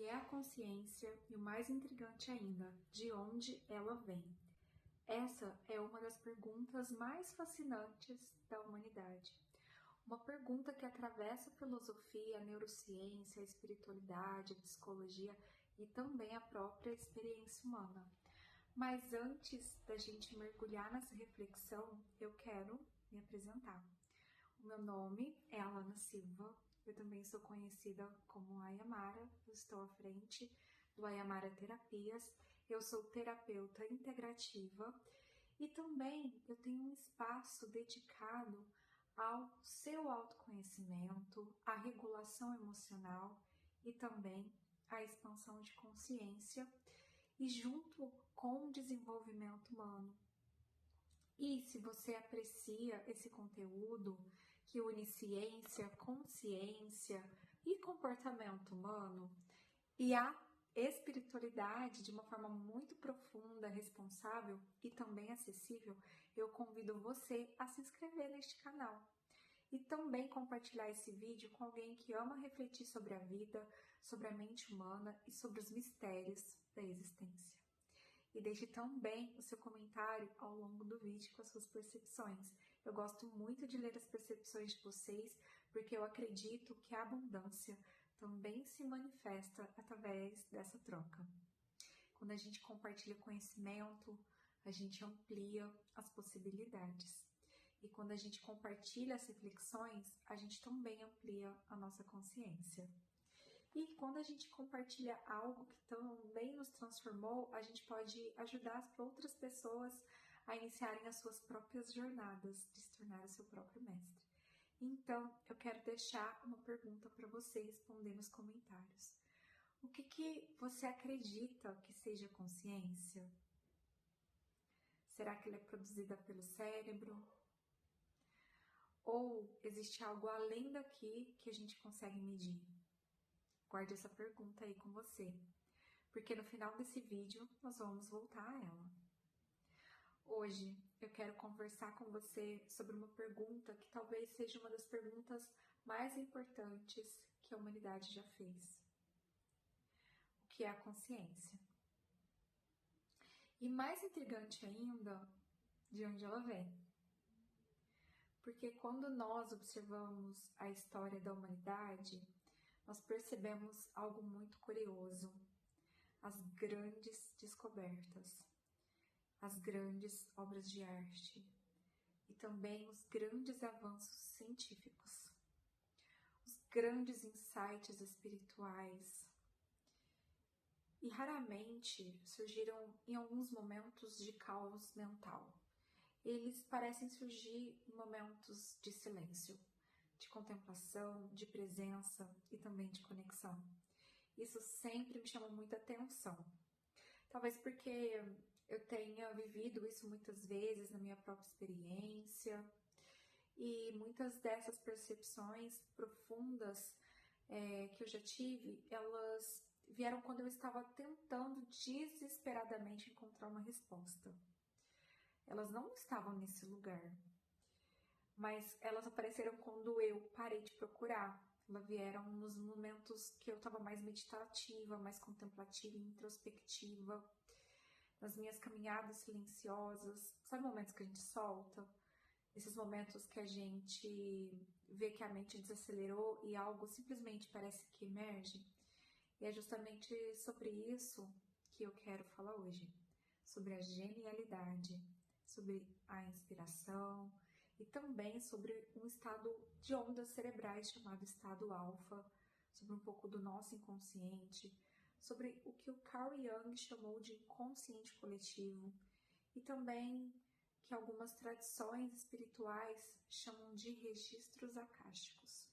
que é a consciência e, o mais intrigante ainda, de onde ela vem? Essa é uma das perguntas mais fascinantes da humanidade. Uma pergunta que atravessa a filosofia, a neurociência, a espiritualidade, a psicologia e também a própria experiência humana. Mas antes da gente mergulhar nessa reflexão, eu quero me apresentar. O meu nome é Alana Silva, eu também sou conhecida como Ayamara, eu estou à frente do Ayamara Terapias, eu sou terapeuta integrativa e também eu tenho um espaço dedicado ao seu autoconhecimento, à regulação emocional e também à expansão de consciência e junto com o desenvolvimento humano. E se você aprecia esse conteúdo que une ciência, consciência e comportamento humano e a espiritualidade de uma forma muito profunda, responsável e também acessível, eu convido você a se inscrever neste canal e também compartilhar esse vídeo com alguém que ama refletir sobre a vida, sobre a mente humana e sobre os mistérios da existência. E deixe também o seu comentário ao longo do vídeo com as suas percepções. Eu gosto muito de ler as percepções de vocês, porque eu acredito que a abundância também se manifesta através dessa troca. Quando a gente compartilha conhecimento, a gente amplia as possibilidades. E quando a gente compartilha as reflexões, a gente também amplia a nossa consciência. E quando a gente compartilha algo que também nos transformou, a gente pode ajudar as outras pessoas a iniciarem as suas próprias jornadas, de se tornar o seu próprio mestre. Então, eu quero deixar uma pergunta para você responder nos comentários. O que você acredita que seja consciência? Será que ela é produzida pelo cérebro? Ou existe algo além daqui que a gente consegue medir? Guarde essa pergunta aí com você, porque no final desse vídeo nós vamos voltar a ela. Hoje eu quero conversar com você sobre uma pergunta que talvez seja uma das perguntas mais importantes que a humanidade já fez. O que é a consciência? E mais intrigante ainda, de onde ela vem. Porque quando nós observamos a história da humanidade, nós percebemos algo muito curioso: as grandes descobertas, as grandes obras de arte e também os grandes avanços científicos, os grandes insights espirituais. E raramente surgiram em alguns momentos de caos mental. Eles parecem surgir em momentos de silêncio, de contemplação, de presença e também de conexão. Isso sempre me chama muita atenção. Talvez porque eu tenha vivido isso muitas vezes na minha própria experiência e muitas dessas percepções profundas que eu já tive, elas vieram quando eu estava tentando desesperadamente encontrar uma resposta. Elas não estavam nesse lugar, mas elas apareceram quando eu parei de procurar. Elas vieram nos momentos que eu estava mais meditativa, mais contemplativa e introspectiva, nas minhas caminhadas silenciosas. Sabe momentos que a gente solta? Esses momentos que a gente vê que a mente desacelerou e algo simplesmente parece que emerge. E é justamente sobre isso que eu quero falar hoje. Sobre a genialidade, sobre a inspiração e também sobre um estado de ondas cerebrais chamado estado alfa, sobre um pouco do nosso inconsciente, sobre o que o Carl Jung chamou de inconsciente coletivo e também que algumas tradições espirituais chamam de registros akáshicos.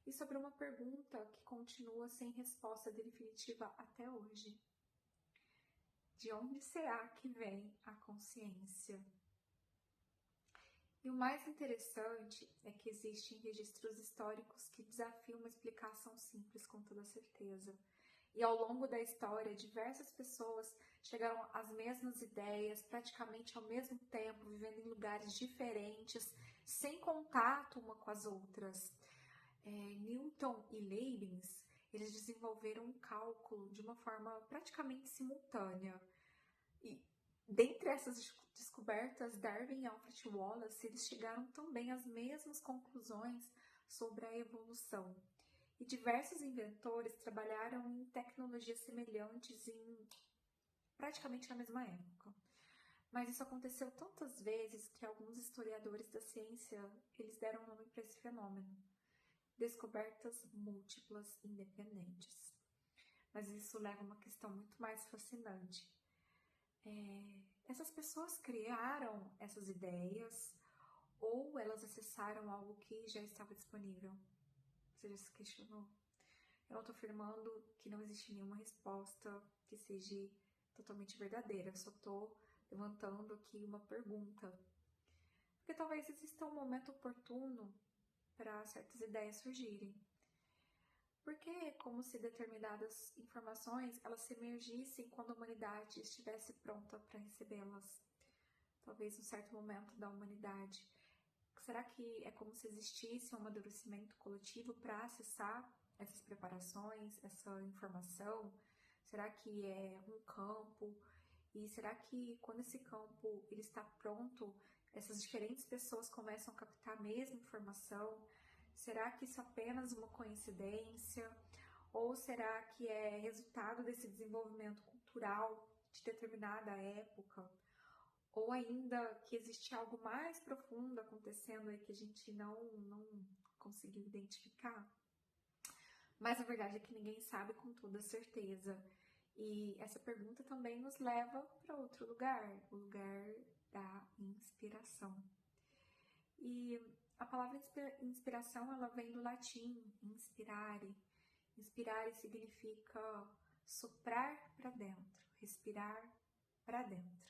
E sobre uma pergunta que continua sem resposta definitiva até hoje. De onde será que vem a consciência? E o mais interessante é que existem registros históricos que desafiam uma explicação simples com toda certeza. E ao longo da história, diversas pessoas chegaram às mesmas ideias, praticamente ao mesmo tempo, vivendo em lugares diferentes, sem contato uma com as outras. Newton e Leibniz, eles desenvolveram um cálculo de uma forma praticamente simultânea. E dentre essas descobertas, Darwin e Alfred Wallace, eles chegaram também às mesmas conclusões sobre a evolução. E diversos inventores trabalharam em tecnologias semelhantes em praticamente na mesma época. Mas isso aconteceu tantas vezes que alguns historiadores da ciência, eles deram nome para esse fenômeno. Descobertas múltiplas independentes. Mas isso leva a uma questão muito mais fascinante. Essas pessoas criaram essas ideias ou elas acessaram algo que já estava disponível? Você já se questionou? Eu não estou afirmando que não existe nenhuma resposta que seja totalmente verdadeira, eu só estou levantando aqui uma pergunta. Porque talvez exista um momento oportuno para certas ideias surgirem. Porque é como se determinadas informações elas se emergissem quando a humanidade estivesse pronta para recebê-las. Talvez um certo momento da humanidade. Será que é como se existisse um amadurecimento coletivo para acessar essas preparações, essa informação? Será que é um campo? E será que quando esse campo ele está pronto, essas diferentes pessoas começam a captar a mesma informação? Será que isso é apenas uma coincidência? Ou será que é resultado desse desenvolvimento cultural de determinada época? Ou ainda que existe algo mais profundo acontecendo aí que a gente não conseguiu identificar? Mas a verdade é que ninguém sabe com toda certeza. E essa pergunta também nos leva para outro lugar, o lugar da inspiração. E a palavra inspiração, ela vem do latim, inspirare. Inspirare significa soprar para dentro, respirar para dentro,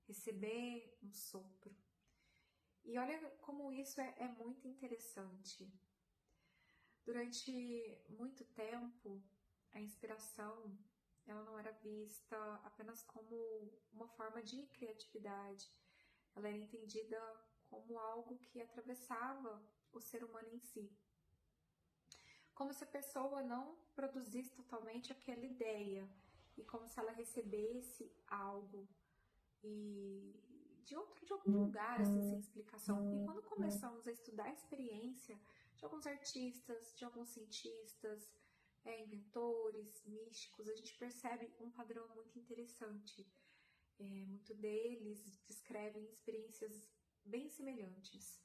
receber um sopro. E olha como isso é muito interessante. Durante muito tempo, a inspiração ela não era vista apenas como uma forma de criatividade. Ela era entendida como algo que atravessava o ser humano em si. Como se a pessoa não produzisse totalmente aquela ideia e como se ela recebesse algo de algum lugar, assim, sem explicação. E quando começamos a estudar a experiência de alguns artistas, de alguns cientistas, inventores, místicos, a gente percebe um padrão muito interessante. Muito deles descrevem experiências bem semelhantes.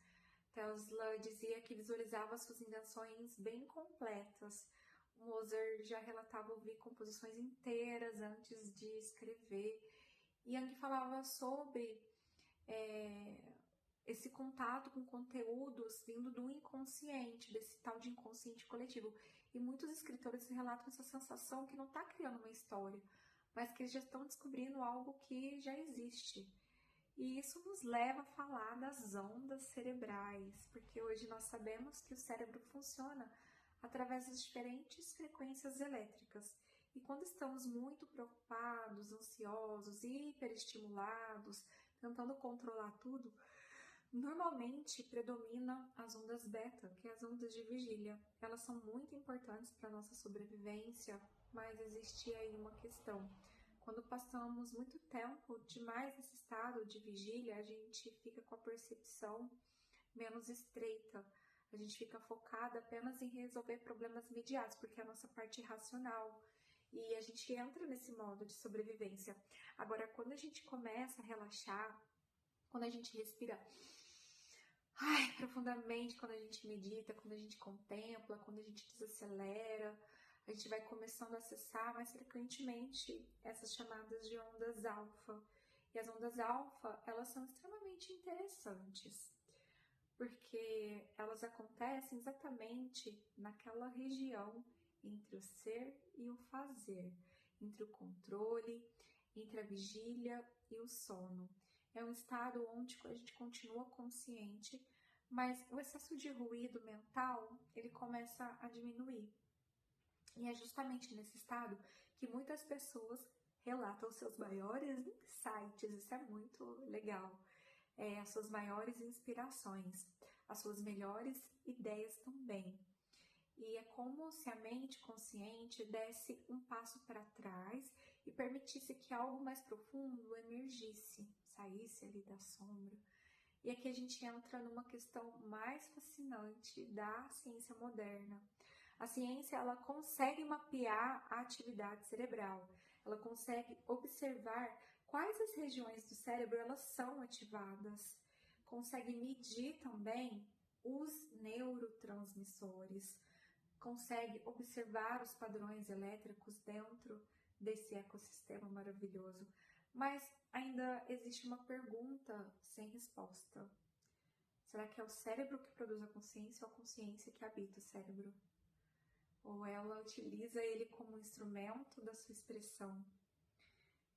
Tesla dizia que visualizava suas invenções bem completas. Mozart já relatava ouvir composições inteiras antes de escrever. Jung falava sobre esse contato com conteúdos vindo do inconsciente, desse tal de inconsciente coletivo. E muitos escritores relatam essa sensação que não está criando uma história, mas que eles já estão descobrindo algo que já existe. E isso nos leva a falar das ondas cerebrais, porque hoje nós sabemos que o cérebro funciona através das diferentes frequências elétricas. E quando estamos muito preocupados, ansiosos, hiperestimulados, tentando controlar tudo, normalmente predomina as ondas beta, que é as ondas de vigília. Elas são muito importantes para a nossa sobrevivência, mas existe aí uma questão. Quando passamos muito tempo demais nesse estado de vigília, a gente fica com a percepção menos estreita. A gente fica focada apenas em resolver problemas imediatos, porque é a nossa parte racional. E a gente entra nesse modo de sobrevivência. Agora, quando a gente começa a relaxar, quando a gente respira profundamente, quando a gente medita, quando a gente contempla, quando a gente desacelera, a gente vai começando a acessar mais frequentemente essas chamadas de ondas alfa. E as ondas alfa, elas são extremamente interessantes, porque elas acontecem exatamente naquela região entre o ser e o fazer, entre o controle, entre a vigília e o sono. É um estado onde a gente continua consciente, mas o excesso de ruído mental, ele começa a diminuir. E é justamente nesse estado que muitas pessoas relatam seus maiores insights, isso é muito legal. As suas maiores inspirações, as suas melhores ideias também. E é como se a mente consciente desse um passo para trás e permitisse que algo mais profundo emergisse, saísse ali da sombra. E aqui a gente entra numa questão mais fascinante da ciência moderna. A ciência, ela consegue mapear a atividade cerebral, ela consegue observar quais as regiões do cérebro elas são ativadas, consegue medir também os neurotransmissores, consegue observar os padrões elétricos dentro desse ecossistema maravilhoso. Mas ainda existe uma pergunta sem resposta. Será que é o cérebro que produz a consciência ou a consciência que habita o cérebro? Ou ela utiliza ele como instrumento da sua expressão?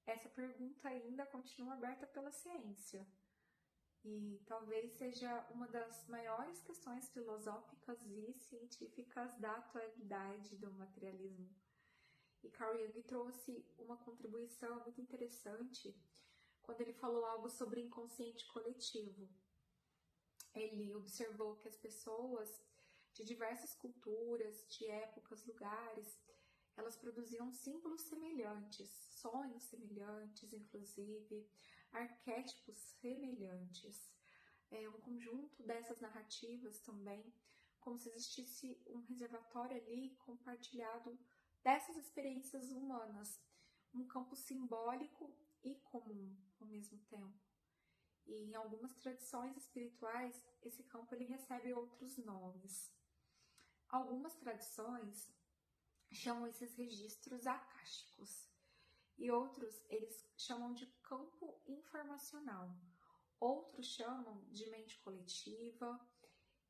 Essa pergunta ainda continua aberta pela ciência. E talvez seja uma das maiores questões filosóficas e científicas da atualidade do materialismo. E Carl Jung trouxe uma contribuição muito interessante quando ele falou algo sobre inconsciente coletivo. Ele observou que as pessoas de diversas culturas, de épocas, lugares, elas produziam símbolos semelhantes, sonhos semelhantes, inclusive, arquétipos semelhantes. Um conjunto dessas narrativas também, como se existisse um reservatório ali compartilhado dessas experiências humanas, um campo simbólico e comum ao mesmo tempo. E em algumas tradições espirituais, esse campo ele recebe outros nomes. Algumas tradições chamam esses registros akáshicos e outros eles chamam de campo informacional. Outros chamam de mente coletiva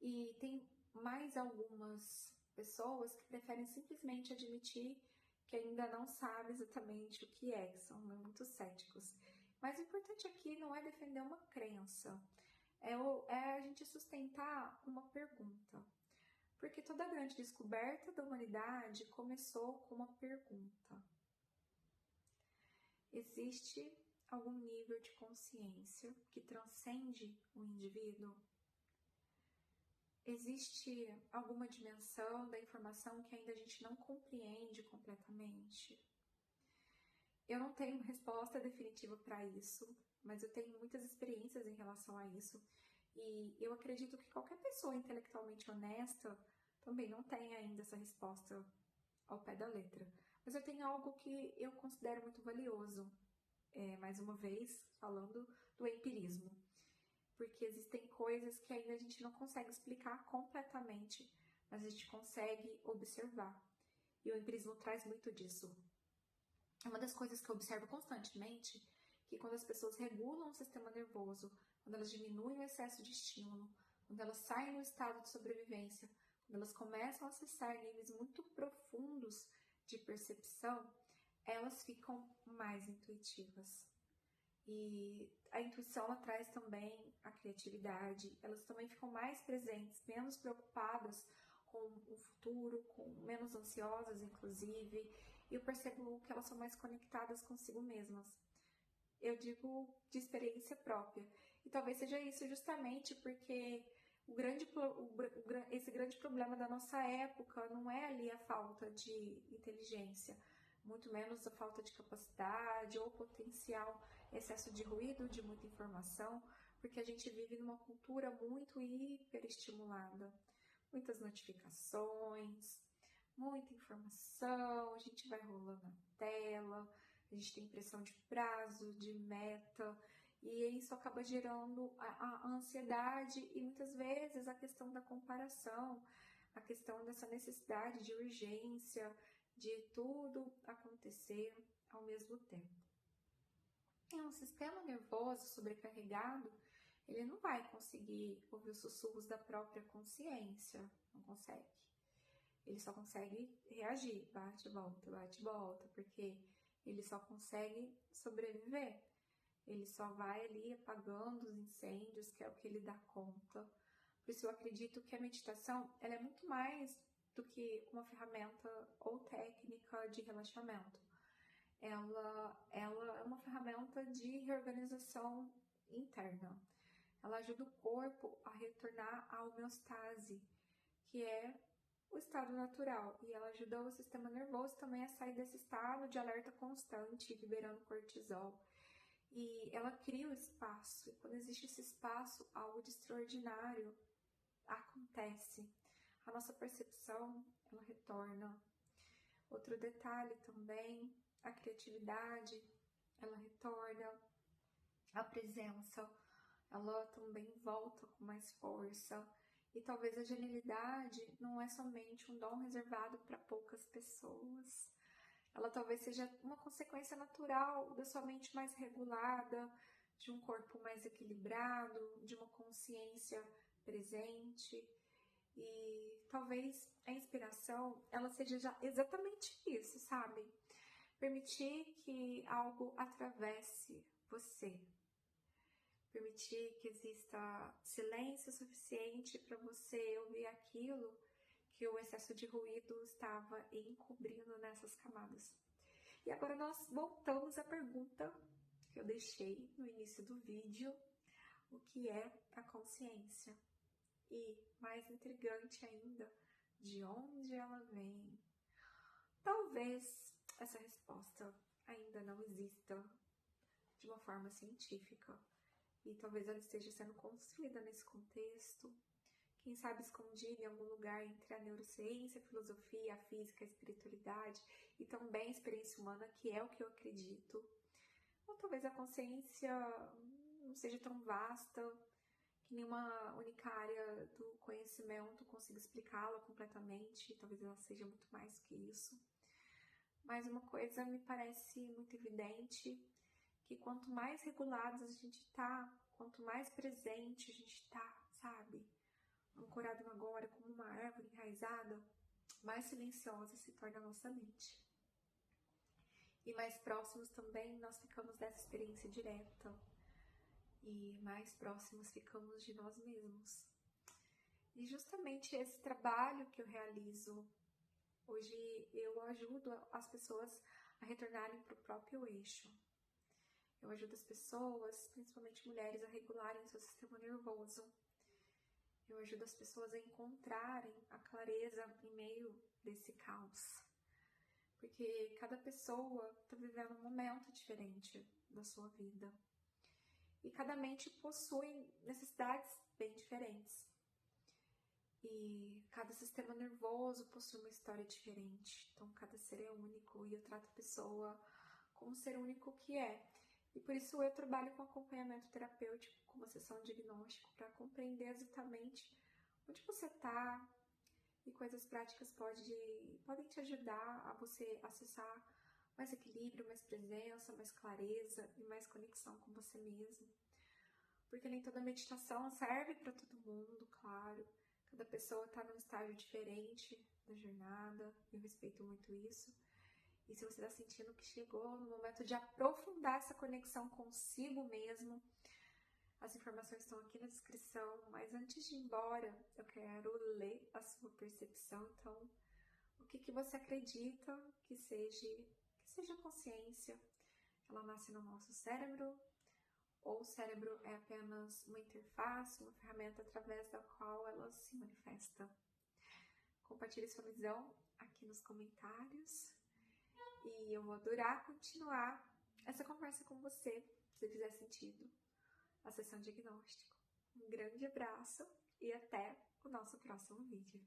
e tem mais algumas pessoas que preferem simplesmente admitir que ainda não sabe exatamente o que são muito céticos. Mas o importante aqui não é defender uma crença, é a gente sustentar uma pergunta. Porque toda a grande descoberta da humanidade começou com uma pergunta. Existe algum nível de consciência que transcende o indivíduo? Existe alguma dimensão da informação que ainda a gente não compreende completamente? Eu não tenho resposta definitiva para isso, mas eu tenho muitas experiências em relação a isso. E eu acredito que qualquer pessoa intelectualmente honesta também não tem ainda essa resposta ao pé da letra. Mas eu tenho algo que eu considero muito valioso, mais uma vez, falando do empirismo. Porque existem coisas que ainda a gente não consegue explicar completamente, mas a gente consegue observar. E o empirismo traz muito disso. Uma das coisas que eu observo constantemente é que quando as pessoas regulam o sistema nervoso, quando elas diminuem o excesso de estímulo, quando elas saem do estado de sobrevivência, quando elas começam a acessar níveis muito profundos de percepção, elas ficam mais intuitivas. E a intuição ela traz também a criatividade, elas também ficam mais presentes, menos preocupadas com o futuro, menos ansiosas, inclusive, e eu percebo que elas são mais conectadas consigo mesmas. Eu digo de experiência própria. E talvez seja isso justamente porque esse grande problema da nossa época não é ali a falta de inteligência, muito menos a falta de capacidade ou potencial excesso de ruído, de muita informação, porque a gente vive numa cultura muito hiperestimulada. Muitas notificações, muita informação, a gente vai rolando na tela, a gente tem pressão de prazo, de meta, e isso acaba gerando a ansiedade e muitas vezes a questão da comparação, a questão dessa necessidade de urgência, de tudo acontecer ao mesmo tempo. E um sistema nervoso sobrecarregado, ele não vai conseguir ouvir os sussurros da própria consciência, não consegue. Ele só consegue reagir, bate, volta, porque ele só consegue sobreviver. Ele só vai ali apagando os incêndios, que é o que ele dá conta. Por isso eu acredito que a meditação, ela é muito mais do que uma ferramenta ou técnica de relaxamento. Ela é uma ferramenta de reorganização interna. Ela ajuda o corpo a retornar à homeostase, que é o estado natural e ela ajuda o sistema nervoso também a sair desse estado de alerta constante, liberando cortisol. E ela cria o espaço, e quando existe esse espaço, algo de extraordinário acontece. A nossa percepção, ela retorna. Outro detalhe também, a criatividade, ela retorna. A presença, ela também volta com mais força. E talvez a genialidade não é somente um dom reservado para poucas pessoas. Ela talvez seja uma consequência natural da sua mente mais regulada, de um corpo mais equilibrado, de uma consciência presente. E talvez a inspiração, ela seja já exatamente isso, sabe? Permitir que algo atravesse você. Permitir que exista silêncio suficiente para você ouvir aquilo que o excesso de ruído estava encobrindo nessas camadas. E agora nós voltamos à pergunta que eu deixei no início do vídeo: o que é a consciência? E, mais intrigante ainda, de onde ela vem? Talvez essa resposta ainda não exista de uma forma científica, e talvez ela esteja sendo construída nesse contexto, quem sabe escondida em algum lugar entre a neurociência, a filosofia, a física, a espiritualidade e também a experiência humana, que é o que eu acredito. Ou talvez a consciência não seja tão vasta que nenhuma única área do conhecimento consiga explicá-la completamente, talvez ela seja muito mais que isso. Mas uma coisa me parece muito evidente, que quanto mais regulados a gente está, quanto mais presente a gente está, sabe? Ancorado no agora, como uma árvore enraizada, mais silenciosa se torna a nossa mente. E mais próximos também nós ficamos dessa experiência direta. E mais próximos ficamos de nós mesmos. E justamente esse trabalho que eu realizo, hoje eu ajudo as pessoas a retornarem para o próprio eixo. Eu ajudo as pessoas, principalmente mulheres, a regularem seu sistema nervoso. Eu ajudo as pessoas a encontrarem a clareza em meio desse caos. Porque cada pessoa está vivendo um momento diferente da sua vida. E cada mente possui necessidades bem diferentes. E cada sistema nervoso possui uma história diferente. Então, cada ser é único e eu trato a pessoa como um ser único que é. E por isso eu trabalho com acompanhamento terapêutico, com uma sessão de diagnóstico, para compreender exatamente onde você está e quais práticas podem te ajudar a você acessar mais equilíbrio, mais presença, mais clareza e mais conexão com você mesmo. Porque nem toda meditação serve para todo mundo, claro. Cada pessoa está num estágio diferente da jornada, eu respeito muito isso. E se você está sentindo que chegou no momento de aprofundar essa conexão consigo mesmo, as informações estão aqui na descrição, mas antes de ir embora, eu quero ler a sua percepção. Então, o que você acredita que seja consciência? Ela nasce no nosso cérebro? Ou o cérebro é apenas uma interface, uma ferramenta através da qual ela se manifesta? Compartilhe sua visão aqui nos comentários. E eu vou adorar continuar essa conversa com você, se fizer sentido, a sessão diagnóstico. Um grande abraço e até o nosso próximo vídeo.